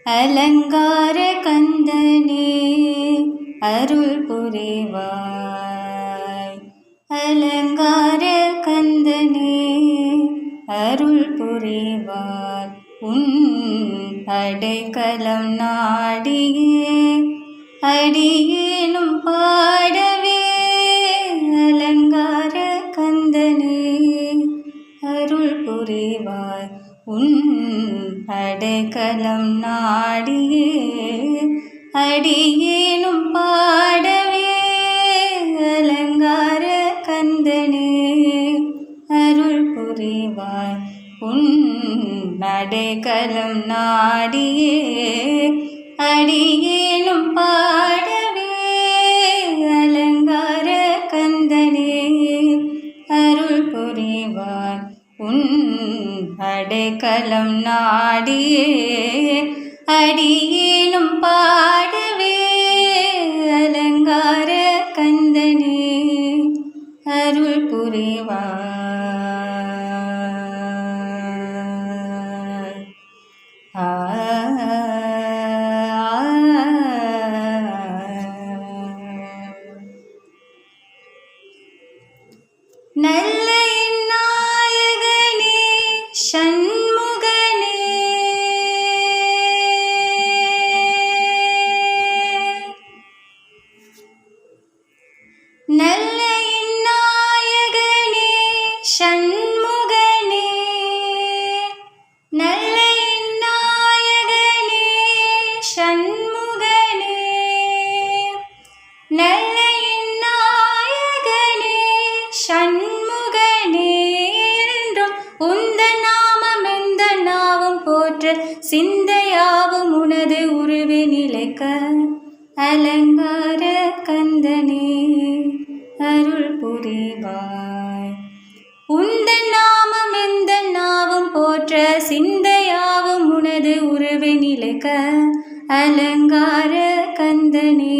அலங்கார கந்தனே அருள் புரிவாய். அலங்கார கந்தனே அருள் புரிவாய். உன் அடைக்கலம் நாடியே அடியேனும் பாடவே. அலங்கார கந்தனே அருள் புரிவாய். உன் அடைக்கலம் நாடியே அடியேனும் பாடவே. அலங்கார கந்தனே அருள் புரிவாய். உன் அடைக்கலம் நாடியே அடியேனும் பாடவே. அலங்கார கந்தனே அருள் புரிவாய். உன் அடைக்கலம் நாடியே அடியேனும் பாடவே. அலங்கார கந்தனே அருள் புரிவாய். நல்ல நாயகனே சண்முகனே நல்ல நாயகனே சண்முகனே நல்ல நாயகனே சண்முகனே நல்ல நாயகனே சண்முகனே என்றும் உந்த நாமம் எந்த நாவும் போற்ற சிந்தையாவும் உனது உருவே நிலைக்க. அலங்கார கந்தனே அருள் புரிவாய். உந்த நாமம் எந்த நாவும் போற்ற சிந்தையாவும் உனது உருவே நிலைக்க. அலங்கார கந்தனே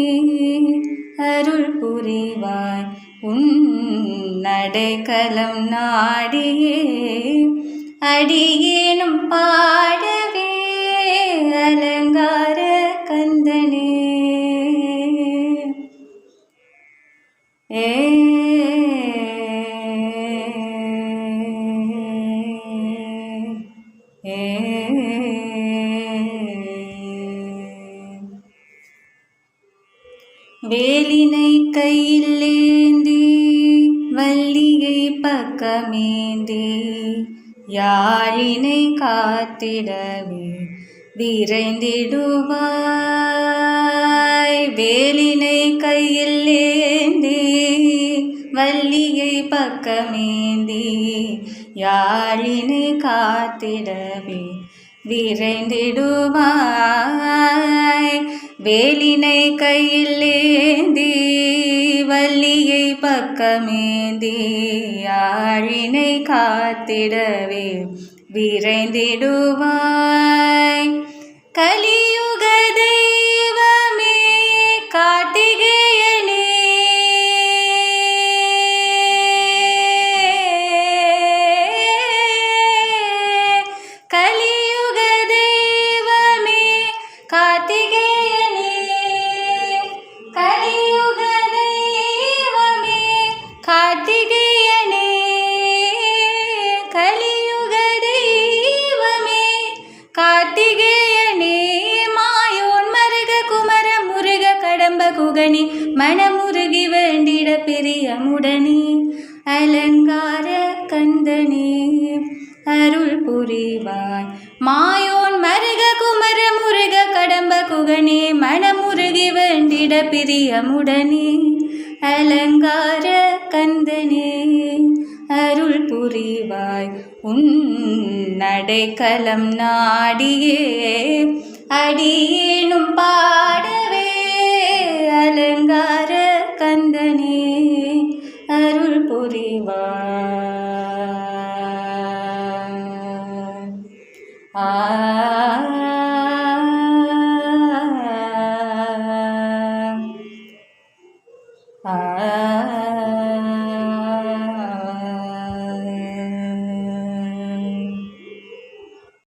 அருள் புரிவாய். உன் அடைக்கலம் நாடியே அடியேனும் பாடவே. அலங்கார கந்தனே வேலினை கையில் ஏந்தி வள்ளியை பக்கமேந்தி யாழினை காத்திடவே விரைந்திடுவாய். வேலினை கையில் ஏந்தி வள்ளியை பக்கமேந்தி யாழினை காத்திடவே விரைந்திடுவாய். வேலினை கையில் ஏந்தி வள்ளியை பக்கமேந்தி யாழினை காத்திடவே விரைந்திடுவாய். கலியுக தெய்வமே கார்த்திகேயனே கலியுக தெய்வமே கார்த்திகேயனே கலியுக தெய்வமே கார்த்திகேயனே கலியுக தெய்வமே கார்த்திகேயனே. மாயோன் மருக குமர முருக கடம்ப குகனி மனமுருகி வேண்டிட பிரியமுடனே. அலங்கார கந்தனே அருள் புரிவாய். மாயோன் மருக குமர முருக கடம்ப குகனே மனமுருகி வேண்டிட பிரியமுடனே. அலங்கார கந்தனே அருள் புரிவாய். உன் அடைக்கலம் நாடியே அடியேனும் பாடவே. அலங்கார கந்தனே அருள் புரிவாய்.